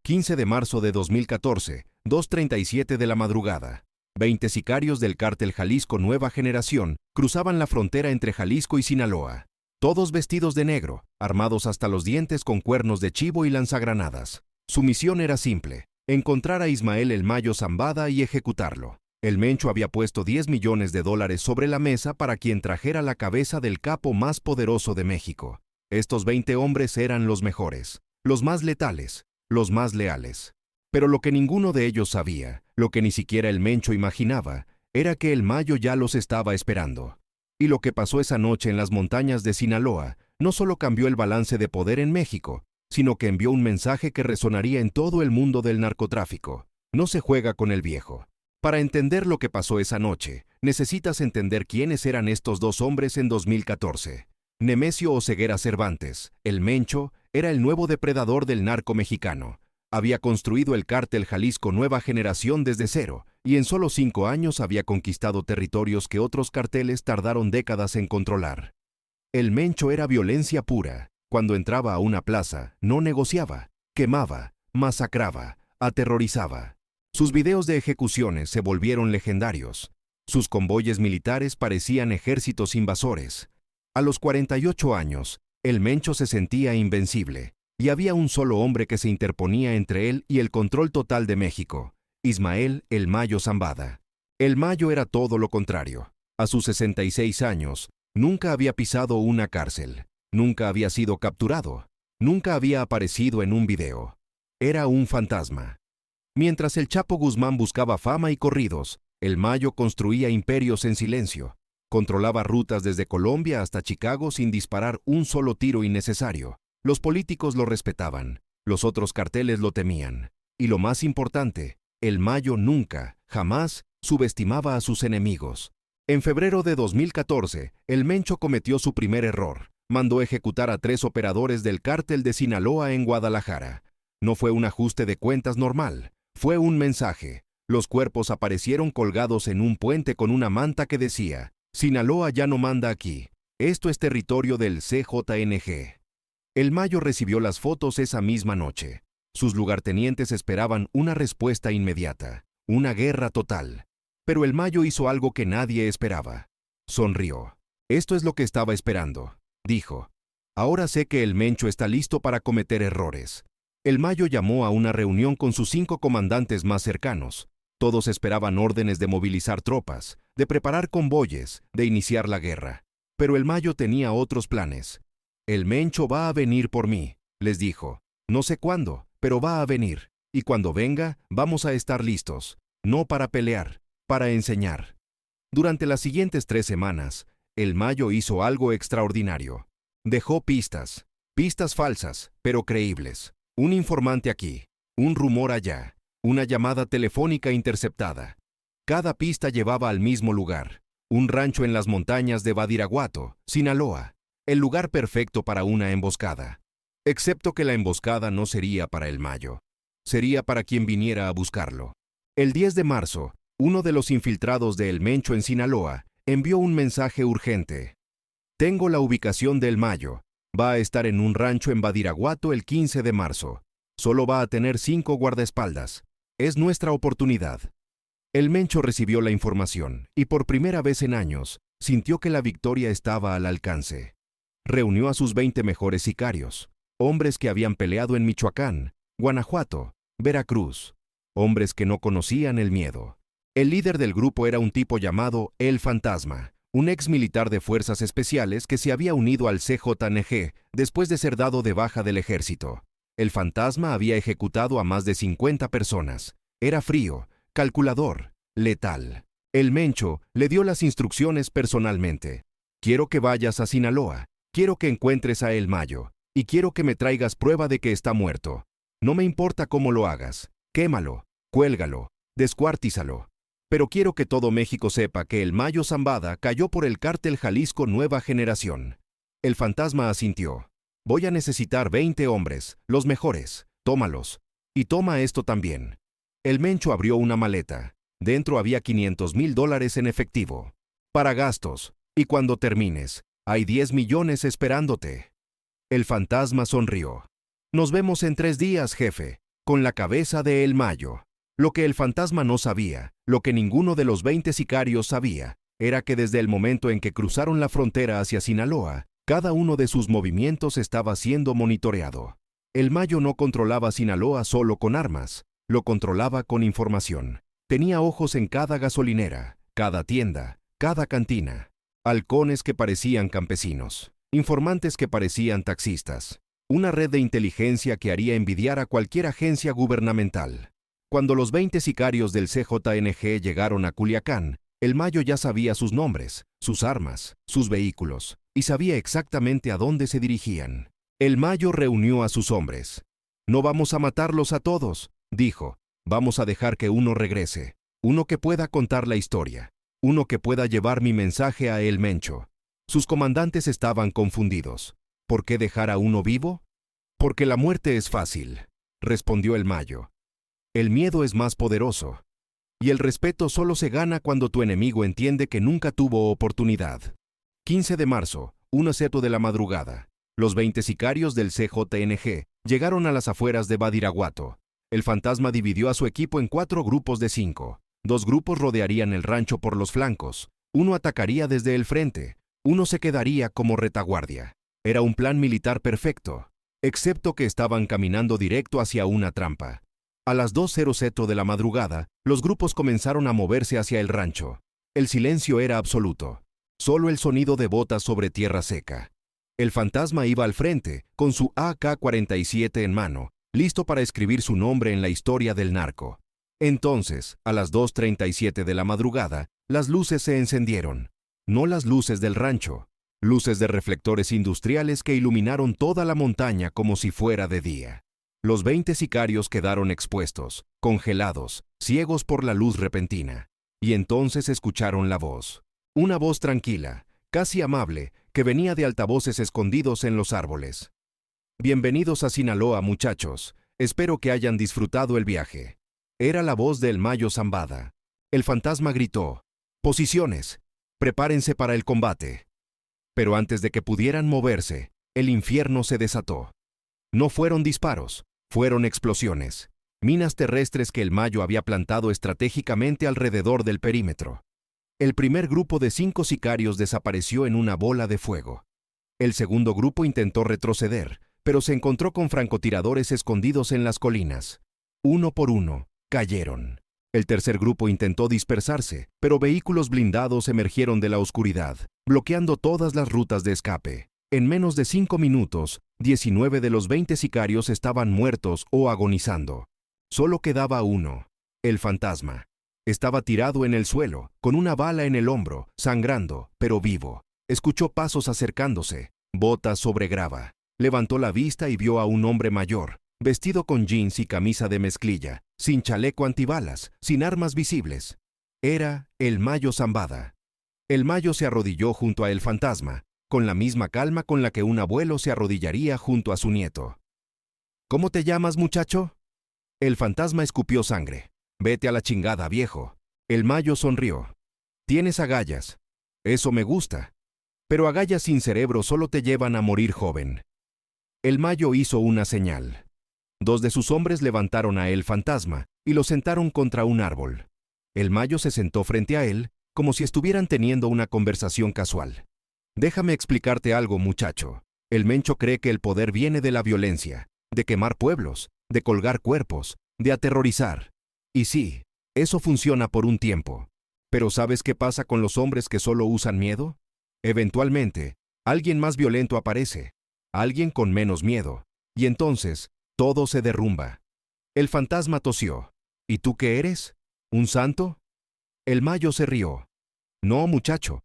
15 de marzo de 2014, 2:37 de la madrugada. 20 sicarios del cártel Jalisco Nueva Generación cruzaban la frontera entre Jalisco y Sinaloa. Todos vestidos de negro, armados hasta los dientes con cuernos de chivo y lanzagranadas. Su misión era simple: encontrar a Ismael El Mayo Zambada y ejecutarlo. El Mencho había puesto $10 millones sobre la mesa para quien trajera la cabeza del capo más poderoso de México. Estos 20 hombres eran los mejores, los más letales, los más leales. Pero lo que ninguno de ellos sabía, lo que ni siquiera el Mencho imaginaba, era que el Mayo ya los estaba esperando. Y lo que pasó esa noche en las montañas de Sinaloa no solo cambió el balance de poder en México, sino que envió un mensaje que resonaría en todo el mundo del narcotráfico. No se juega con el viejo. Para entender lo que pasó esa noche, necesitas entender quiénes eran estos dos hombres en 2014. Nemesio Oseguera Cervantes, el Mencho, era el nuevo depredador del narco mexicano. Había construido el cártel Jalisco Nueva Generación desde cero, y en solo 5 años había conquistado territorios que otros carteles tardaron décadas en controlar. El Mencho era violencia pura. Cuando entraba a una plaza, no negociaba, quemaba, masacraba, aterrorizaba. Sus videos de ejecuciones se volvieron legendarios. Sus convoyes militares parecían ejércitos invasores. A los 48 años, el Mencho se sentía invencible, y había un solo hombre que se interponía entre él y el control total de México: Ismael El Mayo Zambada. El Mayo era todo lo contrario. A sus 66 años, nunca había pisado una cárcel, nunca había sido capturado, nunca había aparecido en un video. Era un fantasma. Mientras el Chapo Guzmán buscaba fama y corridos, el Mayo construía imperios en silencio. Controlaba rutas desde Colombia hasta Chicago sin disparar un solo tiro innecesario. Los políticos lo respetaban, los otros carteles lo temían. Y lo más importante, el Mayo nunca, jamás, subestimaba a sus enemigos. En febrero de 2014, el Mencho cometió su primer error. Mandó ejecutar a 3 operadores del cártel de Sinaloa en Guadalajara. No fue un ajuste de cuentas normal. Fue un mensaje. Los cuerpos aparecieron colgados en un puente con una manta que decía: Sinaloa ya no manda aquí. Esto es territorio del CJNG. El Mayo recibió las fotos esa misma noche. Sus lugartenientes esperaban una respuesta inmediata, una guerra total. Pero el Mayo hizo algo que nadie esperaba. Sonrió. Esto es lo que estaba esperando, dijo. Ahora sé que el Mencho está listo para cometer errores. El Mayo llamó a una reunión con sus 5 comandantes más cercanos. Todos esperaban órdenes de movilizar tropas, de preparar convoyes, de iniciar la guerra. Pero el Mayo tenía otros planes. El Mencho va a venir por mí, les dijo. No sé cuándo, pero va a venir. Y cuando venga, vamos a estar listos. No para pelear, para enseñar. Durante las siguientes 3 semanas, el Mayo hizo algo extraordinario. Dejó pistas falsas, pero creíbles. Un informante aquí, un rumor allá, una llamada telefónica interceptada. Cada pista llevaba al mismo lugar, un rancho en las montañas de Badiraguato, Sinaloa, el lugar perfecto para una emboscada. Excepto que la emboscada no sería para el Mayo, sería para quien viniera a buscarlo. El 10 de marzo, uno de los infiltrados de El Mencho en Sinaloa envió un mensaje urgente. Tengo la ubicación del Mayo. Va a estar en un rancho en Badiraguato el 15 de marzo. Solo va a tener 5 guardaespaldas. Es nuestra oportunidad. El Mencho recibió la información y por primera vez en años sintió que la victoria estaba al alcance. Reunió a sus 20 mejores sicarios, hombres que habían peleado en Michoacán, Guanajuato, Veracruz, hombres que no conocían el miedo. El líder del grupo era un tipo llamado El Fantasma, un ex militar de fuerzas especiales que se había unido al CJNG después de ser dado de baja del ejército. El Fantasma había ejecutado a más de 50 personas. Era frío, calculador, letal. El Mencho le dio las instrucciones personalmente. Quiero que vayas a Sinaloa, quiero que encuentres a El Mayo, y quiero que me traigas prueba de que está muerto. No me importa cómo lo hagas, quémalo, cuélgalo, descuartízalo. Pero quiero que todo México sepa que El Mayo Zambada cayó por el cártel Jalisco Nueva Generación. El Fantasma asintió. Voy a necesitar 20 hombres, los mejores. Tómalos. Y toma esto también. El Mencho abrió una maleta. Dentro había $500,000 en efectivo. Para gastos. Y cuando termines, hay 10 millones esperándote. El Fantasma sonrió. Nos vemos en 3 días, jefe. con la cabeza de El Mayo. Lo que el fantasma no sabía, lo que ninguno de los 20 sicarios sabía, era que desde el momento en que cruzaron la frontera hacia Sinaloa, cada uno de sus movimientos estaba siendo monitoreado. El Mayo no controlaba Sinaloa solo con armas, lo controlaba con información. Tenía ojos en cada gasolinera, cada tienda, cada cantina. Halcones que parecían campesinos, informantes que parecían taxistas. Una red de inteligencia que haría envidiar a cualquier agencia gubernamental. Cuando los 20 sicarios del CJNG llegaron a Culiacán, el Mayo ya sabía sus nombres, sus armas, sus vehículos, y sabía exactamente a dónde se dirigían. El Mayo reunió a sus hombres. «No vamos a matarlos a todos», dijo. «Vamos a dejar que uno regrese, uno que pueda contar la historia, uno que pueda llevar mi mensaje a El Mencho». Sus comandantes estaban confundidos. ¿Por qué dejar a uno vivo? «Porque la muerte es fácil», respondió el Mayo. «El miedo es más poderoso. Y el respeto solo se gana cuando tu enemigo entiende que nunca tuvo oportunidad». 15 de marzo, 1:00 de la madrugada. Los 20 sicarios del CJNG llegaron a las afueras de Badiraguato. El fantasma dividió a su equipo en 4 grupos de 5. 2 grupos rodearían el rancho por los flancos. Uno atacaría desde el frente. Uno se quedaría como retaguardia. Era un plan militar perfecto, excepto que estaban caminando directo hacia una trampa. A las 2:00 de la madrugada, los grupos comenzaron a moverse hacia el rancho. El silencio era absoluto. Solo el sonido de botas sobre tierra seca. El fantasma iba al frente, con su AK-47 en mano, listo para escribir su nombre en la historia del narco. Entonces, a las 2:37 de la madrugada, las luces se encendieron. No las luces del rancho, luces de reflectores industriales que iluminaron toda la montaña como si fuera de día. Los 20 sicarios quedaron expuestos, congelados, ciegos por la luz repentina. Y entonces escucharon la voz. Una voz tranquila, casi amable, que venía de altavoces escondidos en los árboles. «Bienvenidos a Sinaloa, muchachos. Espero que hayan disfrutado el viaje». Era la voz del Mayo Zambada. El fantasma gritó: «Posiciones. Prepárense para el combate». Pero antes de que pudieran moverse, el infierno se desató. No fueron disparos, fueron explosiones. Minas terrestres que el Mayo había plantado estratégicamente alrededor del perímetro. El primer grupo de 5 sicarios desapareció en una bola de fuego. El segundo grupo intentó retroceder, pero se encontró con francotiradores escondidos en las colinas. Uno por uno, cayeron. El tercer grupo intentó dispersarse, pero vehículos blindados emergieron de la oscuridad, bloqueando todas las rutas de escape. En menos de 5 minutos, 19 de los 20 sicarios estaban muertos o agonizando. Solo quedaba uno, el fantasma. Estaba tirado en el suelo, con una bala en el hombro, sangrando, pero vivo. Escuchó pasos acercándose, botas sobre grava. Levantó la vista y vio a un hombre mayor, vestido con jeans y camisa de mezclilla, sin chaleco antibalas, sin armas visibles. Era el Mayo Zambada. El Mayo se arrodilló junto a el fantasma, con la misma calma con la que un abuelo se arrodillaría junto a su nieto. «¿Cómo te llamas, muchacho?» El fantasma escupió sangre. «Vete a la chingada, viejo». El Mayo sonrió. «Tienes agallas. Eso me gusta. Pero agallas sin cerebro solo te llevan a morir joven». El Mayo hizo una señal. 2 de sus hombres levantaron a el fantasma y lo sentaron contra un árbol. El Mayo se sentó frente a él, como si estuvieran teniendo una conversación casual. «Déjame explicarte algo, muchacho. El Mencho cree que el poder viene de la violencia, de quemar pueblos, de colgar cuerpos, de aterrorizar. Y sí, eso funciona por un tiempo. Pero ¿sabes qué pasa con los hombres que solo usan miedo? Eventualmente, alguien más violento aparece, alguien con menos miedo, y entonces todo se derrumba». El fantasma tosió. «¿Y tú qué eres? ¿Un santo?» El Mayo se rió. «No, muchacho.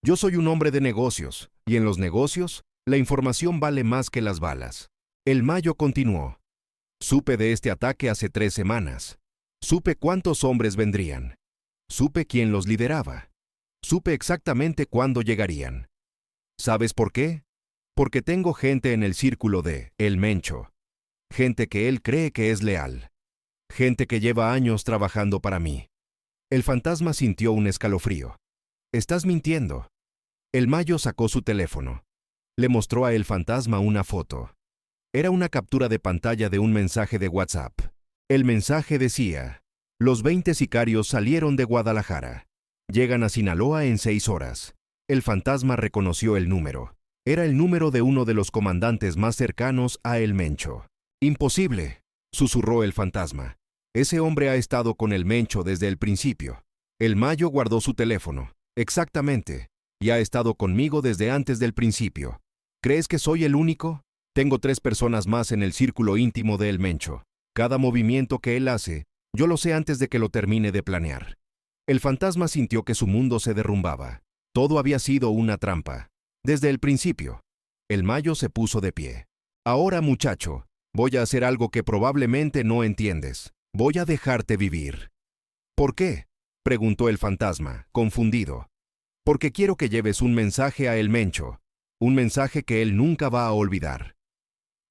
Yo soy un hombre de negocios, y en los negocios, la información vale más que las balas». El Mayo continuó. «Supe de este ataque hace 3 semanas. Supe cuántos hombres vendrían. Supe quién los lideraba. Supe exactamente cuándo llegarían. ¿Sabes por qué? Porque tengo gente en el círculo de El Mencho. Gente que él cree que es leal. Gente que lleva años trabajando para mí». El fantasma sintió un escalofrío. «Estás mintiendo». El Mayo sacó su teléfono. Le mostró a el fantasma una foto. Era una captura de pantalla de un mensaje de WhatsApp. El mensaje decía: los 20 sicarios salieron de Guadalajara. Llegan a Sinaloa en 6 horas. El fantasma reconoció el número. Era el número de uno de los comandantes más cercanos a El Mencho. «Imposible», susurró el fantasma. «Ese hombre ha estado con El Mencho desde el principio. El Mayo guardó su teléfono. Exactamente. Y ha estado conmigo desde antes del principio. ¿Crees que soy el único? Tengo 3 personas más en el círculo íntimo de El Mencho. Cada movimiento que él hace, yo lo sé antes de que lo termine de planear». El fantasma sintió que su mundo se derrumbaba. Todo había sido una trampa. Desde el principio. El Mayo se puso de pie. «Ahora, muchacho, voy a hacer algo que probablemente no entiendes. Voy a dejarte vivir». «¿Por qué?», preguntó el fantasma, confundido. «Porque quiero que lleves un mensaje a El Mencho. Un mensaje que él nunca va a olvidar».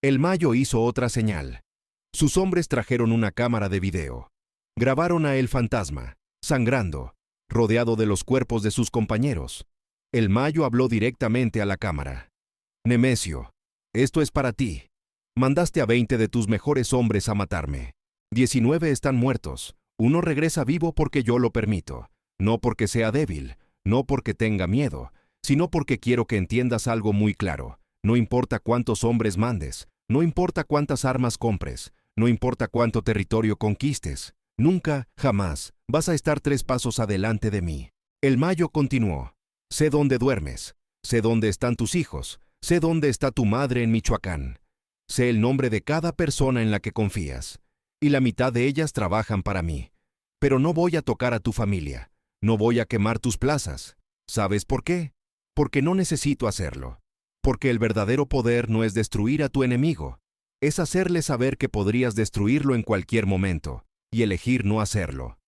El Mayo hizo otra señal. Sus hombres trajeron una cámara de video. Grabaron a el fantasma, sangrando, rodeado de los cuerpos de sus compañeros. El Mayo habló directamente a la cámara. «Nemesio, esto es para ti. Mandaste a 20 de tus mejores hombres a matarme. 19 están muertos. Uno regresa vivo porque yo lo permito. No porque sea débil, no porque tenga miedo, sino porque quiero que entiendas algo muy claro. No importa cuántos hombres mandes, no importa cuántas armas compres, no importa cuánto territorio conquistes, nunca, jamás, vas a estar 3 pasos adelante de mí». El Mayo continuó. «Sé dónde duermes, sé dónde están tus hijos, sé dónde está tu madre en Michoacán. Sé el nombre de cada persona en la que confías, y la mitad de ellas trabajan para mí. Pero no voy a tocar a tu familia, no voy a quemar tus plazas. ¿Sabes por qué? Porque no necesito hacerlo. Porque el verdadero poder no es destruir a tu enemigo, es hacerle saber que podrías destruirlo en cualquier momento, y elegir no hacerlo.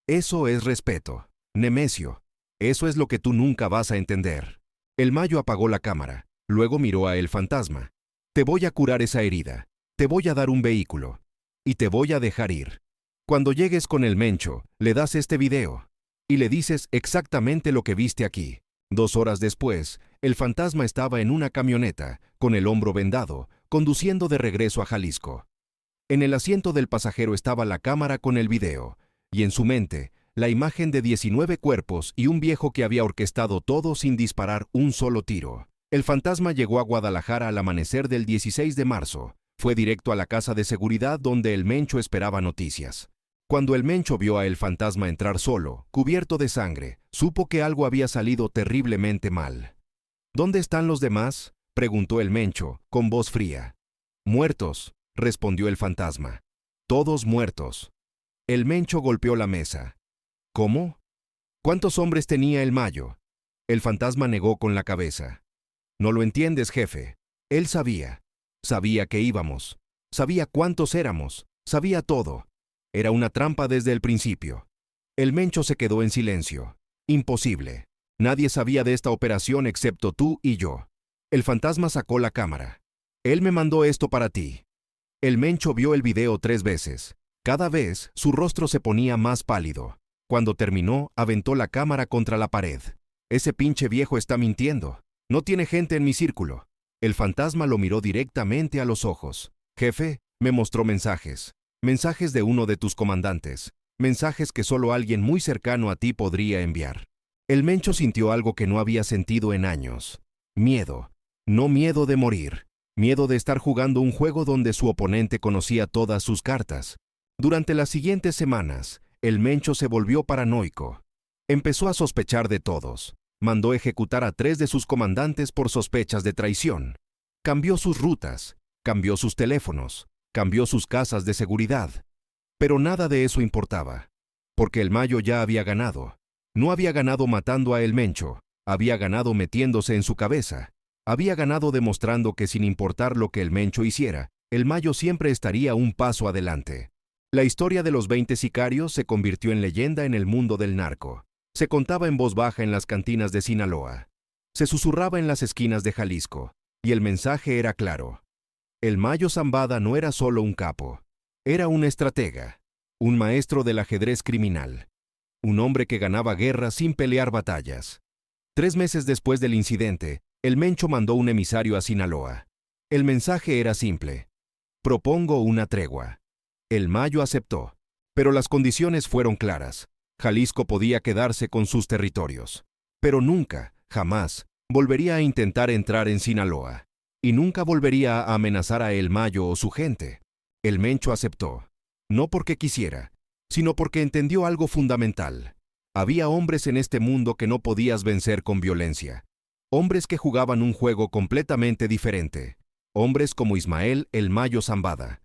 Eso es respeto, Nemesio. Eso es lo que tú nunca vas a entender». El Mayo apagó la cámara, luego miró a el fantasma. «Te voy a curar esa herida, te voy a dar un vehículo, y te voy a dejar ir. Cuando llegues con El Mencho, le das este video, y le dices exactamente lo que viste aquí». 2 horas después, el fantasma estaba en una camioneta, con el hombro vendado, conduciendo de regreso a Jalisco. En el asiento del pasajero estaba la cámara con el video, y en su mente, la imagen de 19 cuerpos y un viejo que había orquestado todo sin disparar un solo tiro. El fantasma llegó a Guadalajara al amanecer del 16 de marzo. Fue directo a la casa de seguridad donde el Mencho esperaba noticias. Cuando el Mencho vio a el fantasma entrar solo, cubierto de sangre, supo que algo había salido terriblemente mal. «¿Dónde están los demás?», preguntó el Mencho, con voz fría. «Muertos», respondió el fantasma. «Todos muertos». El Mencho golpeó la mesa. «¿Cómo? ¿Cuántos hombres tenía el Mayo?». El fantasma negó con la cabeza. «No lo entiendes, jefe. Él sabía. Sabía que íbamos. Sabía cuántos éramos. Sabía todo. Era una trampa desde el principio». El Mencho se quedó en silencio. «Imposible. Nadie sabía de esta operación excepto tú y yo». El fantasma sacó la cámara. «Él me mandó esto para ti». El Mencho vio el video 3 veces. Cada vez, su rostro se ponía más pálido. Cuando terminó, aventó la cámara contra la pared. «Ese pinche viejo está mintiendo. No tiene gente en mi círculo». El fantasma lo miró directamente a los ojos. «Jefe», me mostró mensajes. Mensajes de uno de tus comandantes. Mensajes que solo alguien muy cercano a ti podría enviar». El Mencho sintió algo que no había sentido en años. Miedo. No miedo de morir. Miedo de estar jugando un juego donde su oponente conocía todas sus cartas. Durante las siguientes semanas, el Mencho se volvió paranoico. Empezó a sospechar de todos. Mandó ejecutar a 3 de sus comandantes por sospechas de traición. Cambió sus rutas, cambió sus teléfonos, cambió sus casas de seguridad. Pero nada de eso importaba, porque el Mayo ya había ganado. No había ganado matando a el Mencho, había ganado metiéndose en su cabeza. Había ganado demostrando que sin importar lo que el Mencho hiciera, el Mayo siempre estaría un paso adelante. La historia de los 20 sicarios se convirtió en leyenda en el mundo del narco. Se contaba en voz baja en las cantinas de Sinaloa. Se susurraba en las esquinas de Jalisco. Y el mensaje era claro. El Mayo Zambada no era solo un capo. Era un estratega. Un maestro del ajedrez criminal. Un hombre que ganaba guerras sin pelear batallas. 3 meses después del incidente, el Mencho mandó un emisario a Sinaloa. El mensaje era simple. Propongo una tregua. El Mayo aceptó. Pero las condiciones fueron claras. Jalisco podía quedarse con sus territorios. Pero nunca, jamás, volvería a intentar entrar en Sinaloa. Y nunca volvería a amenazar a El Mayo o su gente. El Mencho aceptó. No porque quisiera, sino porque entendió algo fundamental. Había hombres en este mundo que no podías vencer con violencia. Hombres que jugaban un juego completamente diferente. Hombres como Ismael El Mayo Zambada.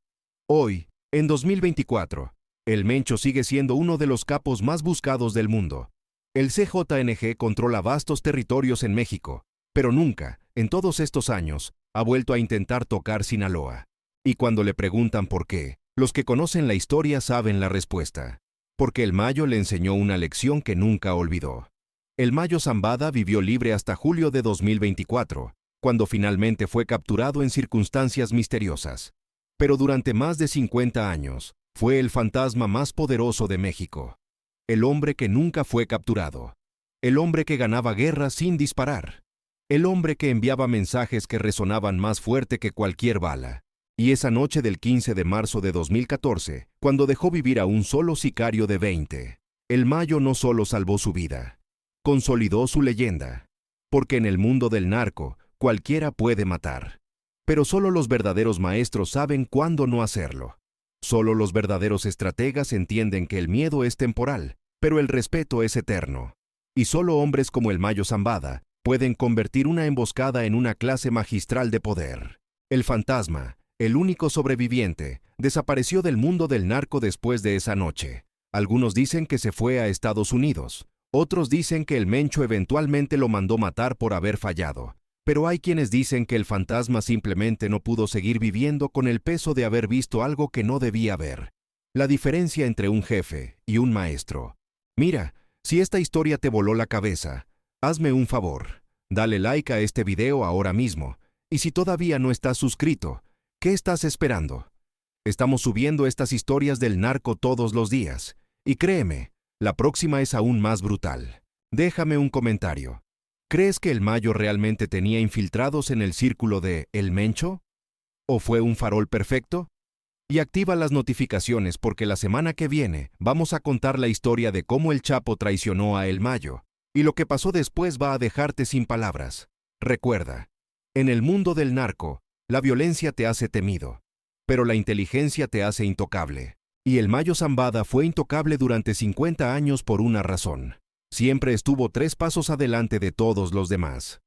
Hoy, en 2024, El Mencho sigue siendo uno de los capos más buscados del mundo. El CJNG controla vastos territorios en México, pero nunca, en todos estos años, ha vuelto a intentar tocar Sinaloa. Y cuando le preguntan por qué, los que conocen la historia saben la respuesta. Porque El Mayo le enseñó una lección que nunca olvidó. El Mayo Zambada vivió libre hasta julio de 2024, cuando finalmente fue capturado en circunstancias misteriosas. Pero durante más de 50 años, fue el fantasma más poderoso de México. El hombre que nunca fue capturado. El hombre que ganaba guerras sin disparar. El hombre que enviaba mensajes que resonaban más fuerte que cualquier bala. Y esa noche del 15 de marzo de 2014, cuando dejó vivir a un solo sicario de 20, El Mayo no solo salvó su vida, consolidó su leyenda. Porque en el mundo del narco, cualquiera puede matar. Pero solo los verdaderos maestros saben cuándo no hacerlo. Solo los verdaderos estrategas entienden que el miedo es temporal, pero el respeto es eterno. Y solo hombres como El Mayo Zambada pueden convertir una emboscada en una clase magistral de poder. El fantasma, el único sobreviviente, desapareció del mundo del narco después de esa noche. Algunos dicen que se fue a Estados Unidos. Otros dicen que el Mencho eventualmente lo mandó matar por haber fallado. Pero hay quienes dicen que el fantasma simplemente no pudo seguir viviendo con el peso de haber visto algo que no debía ver. La diferencia entre un jefe y un maestro. Mira, si esta historia te voló la cabeza, hazme un favor. Dale like a este video ahora mismo. Y si todavía no estás suscrito, ¿qué estás esperando? Estamos subiendo estas historias del narco todos los días. Y créeme, la próxima es aún más brutal. Déjame un comentario. ¿Crees que El Mayo realmente tenía infiltrados en el círculo de El Mencho? ¿O fue un farol perfecto? Y activa las notificaciones porque la semana que viene vamos a contar la historia de cómo el Chapo traicionó a El Mayo. Y lo que pasó después va a dejarte sin palabras. Recuerda, en el mundo del narco, la violencia te hace temido, pero la inteligencia te hace intocable. Y El Mayo Zambada fue intocable durante 50 años por una razón. Siempre estuvo 3 pasos adelante de todos los demás.